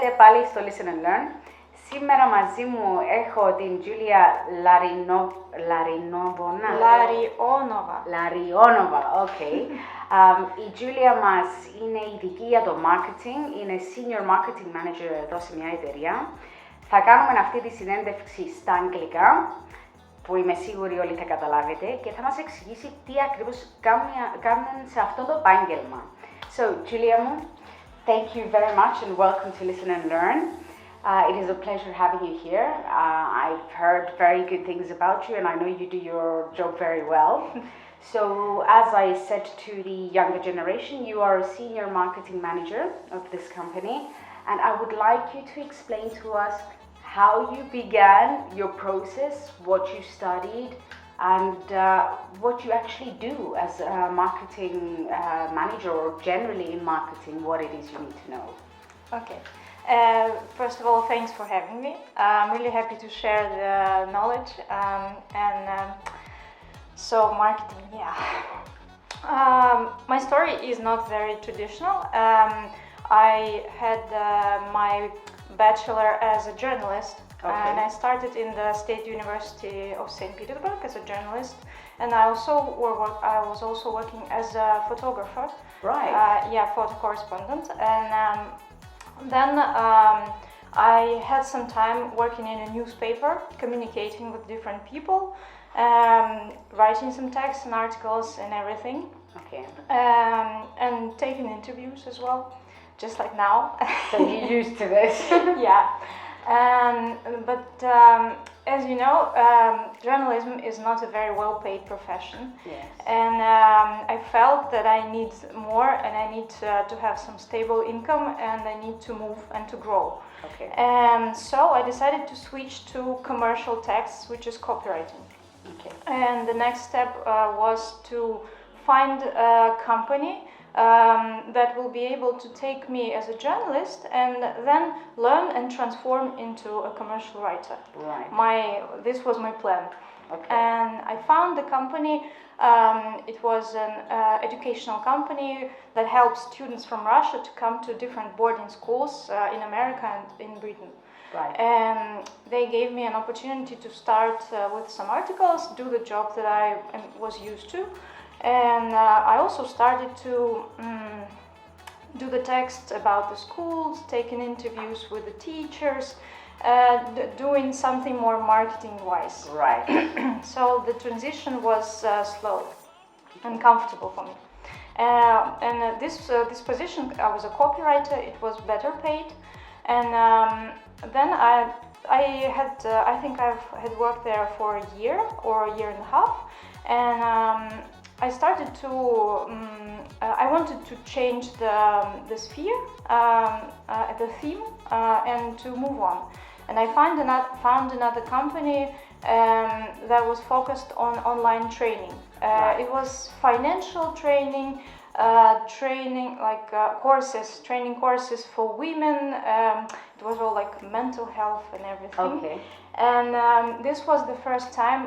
Χαίρετε πάλι στο Listen and Learn. Σήμερα μαζί μου έχω την Τζούλια Λαρионова, οκ. Η Τζούλια μας είναι ειδική για το marketing, είναι senior marketing manager εδώ σε μια εταιρεία. Θα κάνουμε αυτή τη συνέντευξη στα αγγλικά, που είμαι σίγουρη όλοι θα καταλάβετε, και θα μας εξηγήσει τι ακριβώς κάνουν σε αυτό το επάγγελμα. So, Julia, thank you very much and welcome to Listen and Learn. It is a pleasure having you here. I've heard very good things about you and I know you do your job very well. So, as I said to the younger generation, you are a senior marketing manager of this company, and I would like you to explain to us how you began your process, what you studied, and what you actually do as a marketing manager, or generally in marketing, what it is you need to know. Okay. First of all, thanks for having me. I'm really happy to share the knowledge. So marketing, yeah. My story is not very traditional. I had my bachelor as a journalist, and I started in the State University of St. Petersburg as a journalist, and I was also working as a photographer. Right. Photo correspondent, and then I had some time working in a newspaper, communicating with different people, writing some texts and articles and everything. Okay. And taking interviews as well, just like now. So you're used to this. Yeah. But as you know, journalism is not a very well-paid profession. Yes. And I felt that I need more, and I need to have some stable income, and I need to move and to grow. Okay. And so I decided to switch to commercial text, which is copywriting. Okay. And the next step was to find a company that will be able to take me as a journalist and then learn and transform into a commercial writer. Right. This was my plan. Okay. And I found the company. It was an educational company that helps students from Russia to come to different boarding schools in America and in Britain. Right. And they gave me an opportunity to start with some articles, do the job that I was used to. And I also started to do the text about the schools, taking interviews with the teachers, doing something more marketing-wise. Right. So the transition was slow and comfortable for me. And this position, I was a copywriter. It was better paid, and then I think I had worked there for a year or a year and a half, and I started to, I wanted to change the sphere, the theme, and to move on. And I found another company that was focused on online training. Right. It was financial training, training courses for women. It was all like mental health and everything. Okay. And this was the first time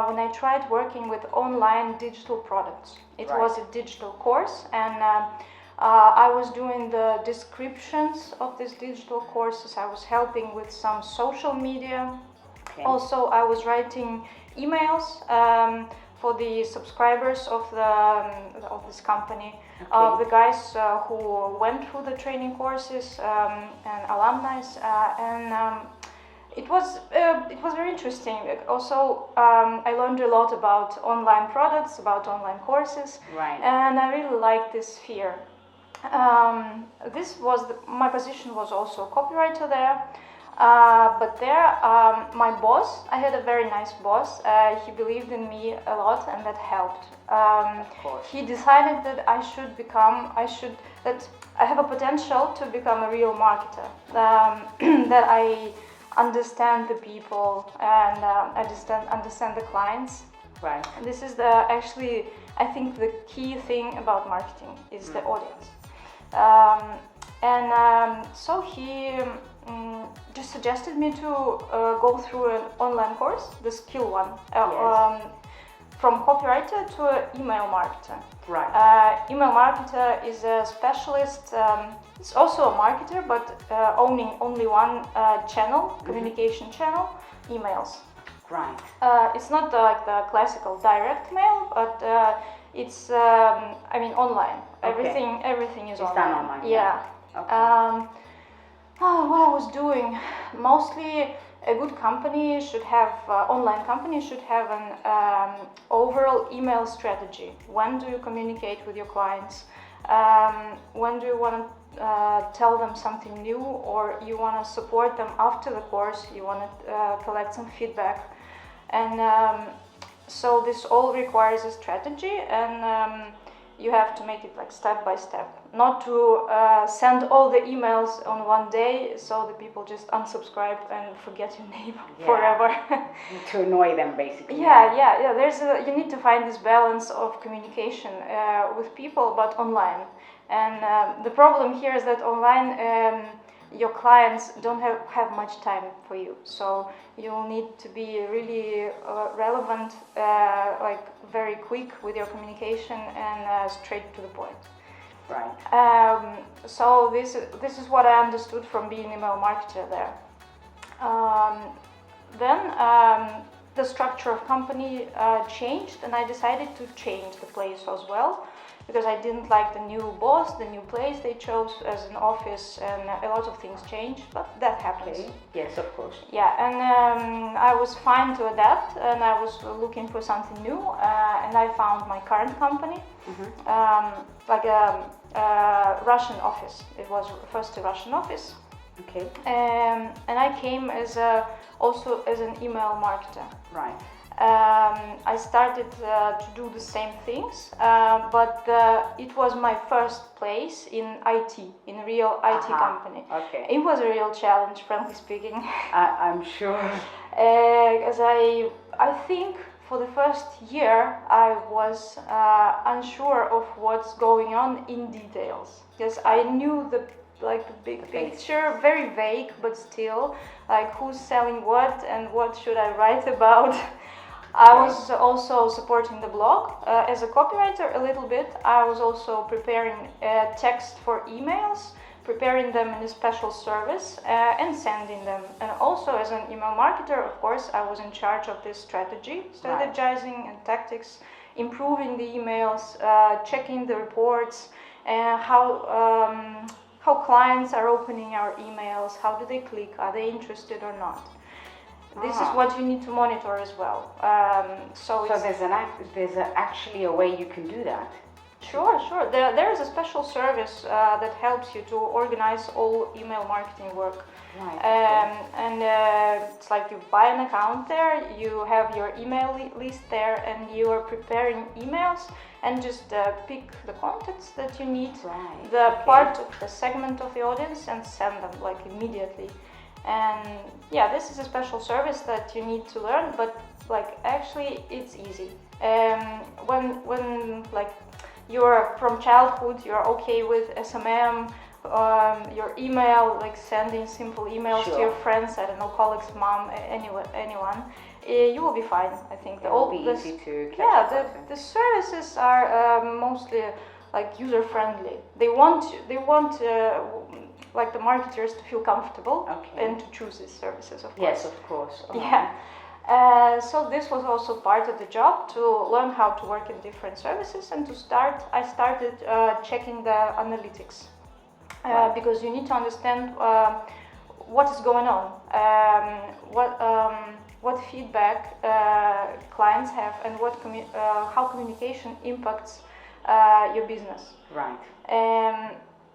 when I tried working with online digital products. It Right. was a digital course, and I was doing the descriptions of these digital courses. I was helping with some social media. Okay. Also, I was writing emails for the subscribers of this company, of the guys who went through the training courses and alumni, and it was very interesting. Also, I learned a lot about online products, about online courses, Right. and I really liked this sphere. My position was also copywriter there. But there, my boss, I had a very nice boss. He believed in me a lot, and that helped. Of course. He decided that that I have a potential to become a real marketer. That I understand the people and understand the clients. Right. And this is actually, I think, the key thing about marketing is the audience. So he just suggested me to go through an online course, the skill one, Yes. from copywriter to an email marketer. Right. Email marketer is a specialist. It's also a marketer, but owning only one channel, communication channel, emails. Right. It's not like the classical direct mail, but it's online. Okay. Everything is It's online. done online. Yeah. Okay. What I was doing, mostly a good company should have, online company should have an overall email strategy. When do you communicate with your clients? When do you want to tell them something new, or you want to support them after the course, you want to collect some feedback. And so this all requires a strategy, and you have to make it like step by step, not to send all the emails on one day so the people just unsubscribe and forget your name forever. To annoy them, basically. Yeah. You need to find this balance of communication with people, but online. And the problem here is that online your clients don't have much time for you, so you'll need to be really relevant, like very quick with your communication and straight to the point. Right. So this is what I understood from being email marketer there. Then the structure of company changed, and I decided to change the place as well, because I didn't like the new boss, the new place they chose as an office, and a lot of things changed, but that happens. Okay. Yes, of course. Yeah, and I was fine to adapt, and I was looking for something new, and I found my current company, like a Russian office. It was first a Russian office. Okay. And I came also as an email marketer. Right. I started to do the same things, but it was my first place in IT, in a real IT company. Okay. It was a real challenge, frankly speaking. I'm sure. As I think for the first year I was unsure of what's going on in details, because I knew the big picture, very vague, but still, like who's selling what and what should I write about. I was also supporting the blog as a copywriter a little bit. I was also preparing text for emails, preparing them in a special service and sending them. And also as an email marketer, of course, I was in charge of this strategizing and tactics, improving the emails, checking the reports, and how clients are opening our emails, how do they click, are they interested or not. This is what you need to monitor as well. So there's actually a way you can do that. Sure. There is a special service that helps you to organize all email marketing work. Right. And it's like you buy an account there, you have your email list there, and you are preparing emails and just pick the contents that you need, part of the segment of the audience, and send them like immediately. And yeah, this is a special service that you need to learn, but like actually it's easy. When like you're from childhood, you're okay with SMM, your email, like sending simple emails to your friends, I don't know, colleagues, mom, anyone, you will be fine. I think easy to catch up. The services are mostly like user friendly. They want like the marketers to feel comfortable and to choose these services, of course. Yes, of course. Yeah. So this was also part of the job, to learn how to work in different services, and I started checking the analytics, because you need to understand what is going on, what feedback clients have, and how communication impacts your business. Right.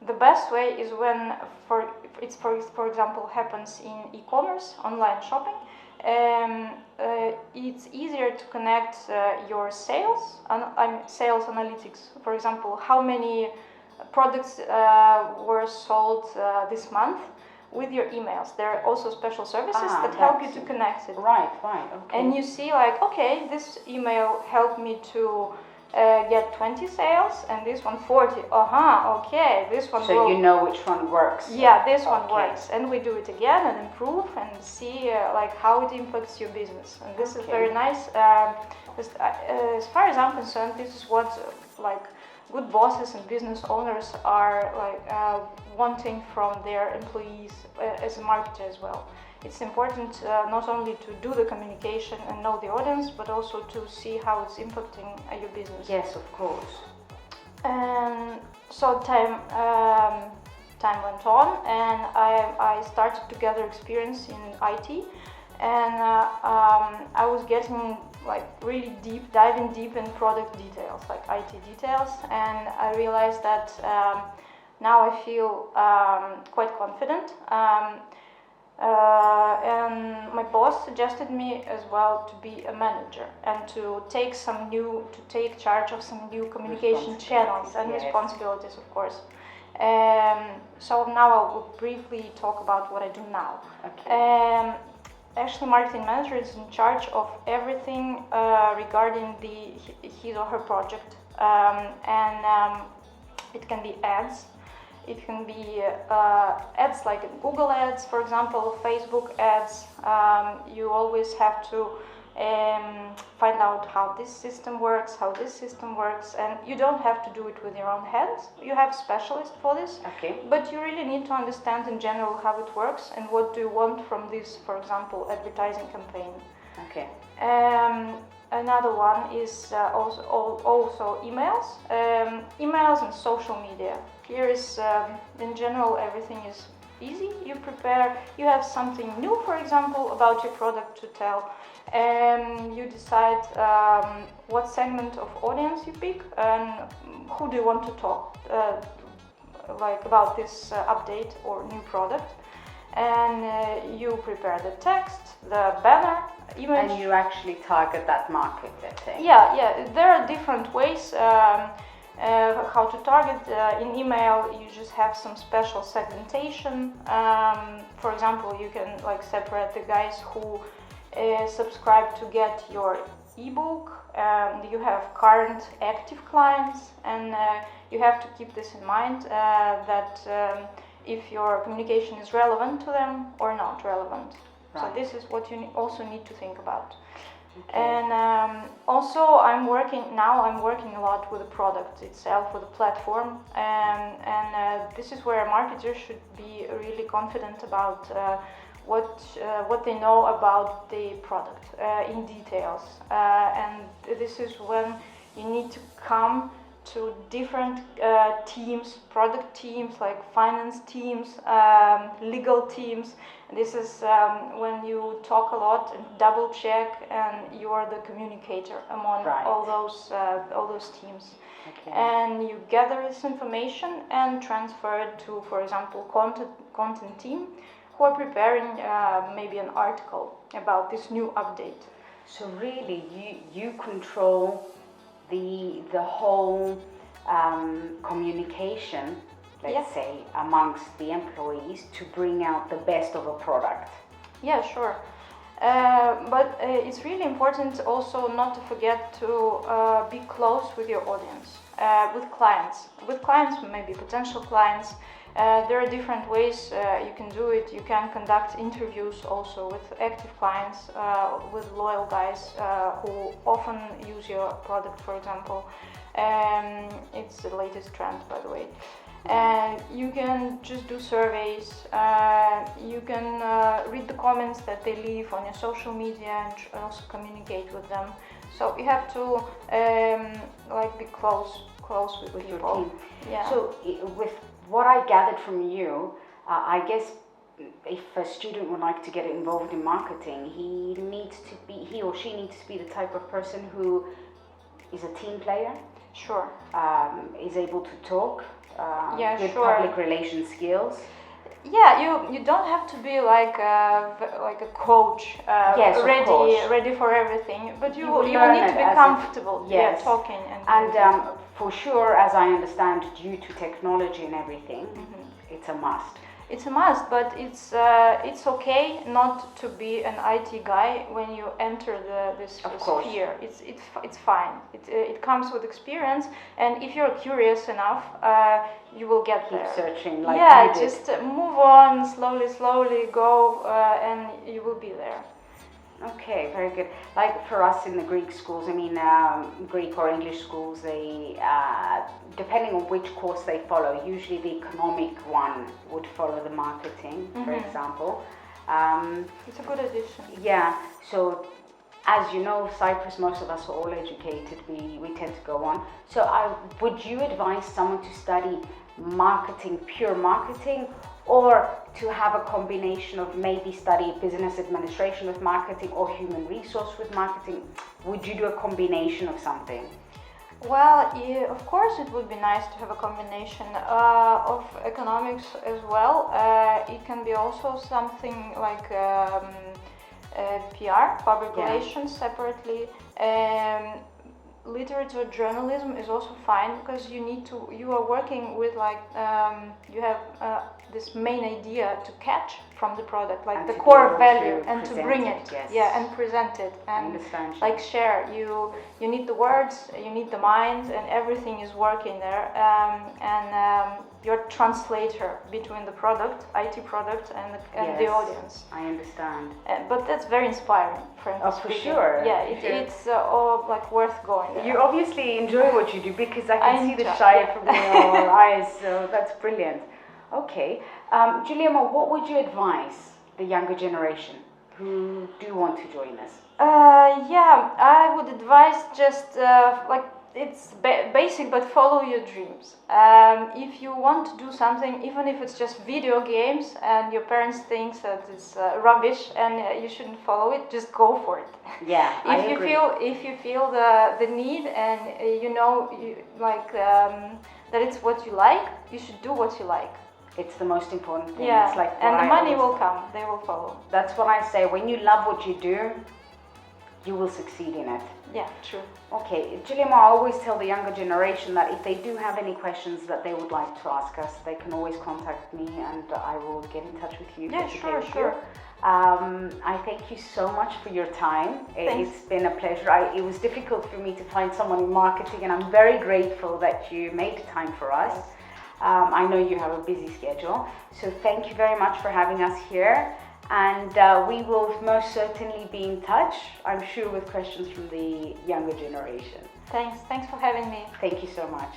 The best way is when, for example, happens in e-commerce, online shopping. It's easier to connect your sales analytics. For example, how many products were sold this month, with your emails. There are also special services that help you to connect it. Right, okay. And you see like, okay, this email helped me to get 20 sales, and this one 40. Okay, this one. So you know which one works. Yeah, this one works, and we do it again and improve and see like how it impacts your business. And this is very nice. As far as I'm concerned, this is what like good bosses and business owners are like wanting from their employees as a marketer as well. It's important not only to do the communication and know the audience, but also to see how it's impacting your business. Yes, of course. And so time went on, and I started to gather experience in IT, and I was getting like really diving deep in product details, like IT details, and I realized that now I feel quite confident. And my boss suggested me as well to be a manager and to take charge of some new communication channels and responsibilities, of course. So now I will briefly talk about what I do now. Okay. Actually, marketing manager is in charge of everything regarding his or her project, and it can be ads. It can be ads like Google ads, for example, Facebook ads. You always have to find out how this system works, and you don't have to do it with your own hands. You have specialists for this, but you really need to understand in general how it works and what do you want from this, for example, advertising campaign. Okay. Another one is also emails, emails and social media. Here is, in general, everything is easy. You prepare, you have something new, for example, about your product to tell, and you decide what segment of audience you pick and who do you want to talk like about this update or new product, and you prepare the text, the banner, image. And you actually target that market, let's say. Yeah, there are different ways how to target. In email, you just have some special segmentation. For example, you can like separate the guys who subscribe to get your ebook, and you have current active clients, and you have to keep this in mind that if your communication is relevant to them or not relevant. Right. So this is what you also need to think about. Okay. And also I'm working a lot with the product itself, with the platform, and this is where a marketer should be really confident about what they know about the product in details, and this is when you need to come to different teams, product teams, like finance teams, legal teams. This is when you talk a lot and double check, and you are the communicator among all those teams. Okay. And you gather this information and transfer it to, for example, content team, who are preparing maybe an article about this new update. So really, you control the whole communication, let's say, amongst the employees to bring out the best of a product. Yeah, sure. But it's really important also not to forget to be close with your audience, with clients, maybe potential clients. There are different ways you can do it. You can conduct interviews also with active clients, with loyal guys who often use your product, for example. It's the latest trend, by the way. You can just do surveys. You can read the comments that they leave on your social media and also communicate with them. So you have to be close with people. Your team. Yeah. So with what I gathered from you, I guess if a student would like to get involved in marketing, he or she needs to be the type of person who is a team player. Sure. Is able to talk. Good sure. Public relations skills. Yeah, you don't have to be like a coach, ready for everything, but you will need to be comfortable talking and for sure, as I understand, due to technology and everything, it's a must. It's a must, but it's okay not to be an IT guy when you enter this sphere. It's fine. It comes with experience, and if you're curious enough, you will get there. Keep searching, like yeah, you did. just move on slowly, go, and you will be there. Okay, very good. Like for us in the Greek schools, I mean, Greek or English schools, they, depending on which course they follow, usually the economic one would follow the marketing, for example. It's a good addition. Yeah, so as you know, Cyprus, most of us are all educated, we tend to go on. So would you advise someone to study marketing, pure marketing, or to have a combination of maybe study business administration with marketing or human resource with marketing? Would you do a combination of something? Well, yeah, of course it would be nice to have a combination of economics as well. It can be also something like PR, public relations separately. Literature journalism is also fine because you are working with like you have this main idea to catch from the product, like and the core value, and to bring it, and present it, and like share. You need the words, you need the mind, and everything is working there, and you're translator between the product, IT product, and the audience. I understand. But that's very inspiring, frankly speaking. For sure. Yeah, it's all like worth going there. You obviously enjoy what you do because I can see the shine from your eyes, so that's brilliant. Okay, Giuliano, what would you advise the younger generation who do want to join us? Yeah, I would advise just like it's basic, but follow your dreams. If you want to do something, even if it's just video games, and your parents think that it's rubbish and you shouldn't follow it, just go for it. Yeah, If you feel the need and that it's what you like, you should do what you like. It's the most important thing. Yeah, it's like and the money will come. They will follow. That's what I say. When you love what you do, you will succeed in it. Yeah, true. Okay, Giuliano, I always tell the younger generation that if they do have any questions that they would like to ask us, they can always contact me and I will get in touch with you. Yeah, sure. I thank you so much for your time. Thanks. It's been a pleasure. It was difficult for me to find someone in marketing, and I'm very grateful that you made time for us. Thanks. I know you have a busy schedule, so thank you very much for having us here. And we will most certainly be in touch, I'm sure, with questions from the younger generation. Thanks for having me. Thank you so much.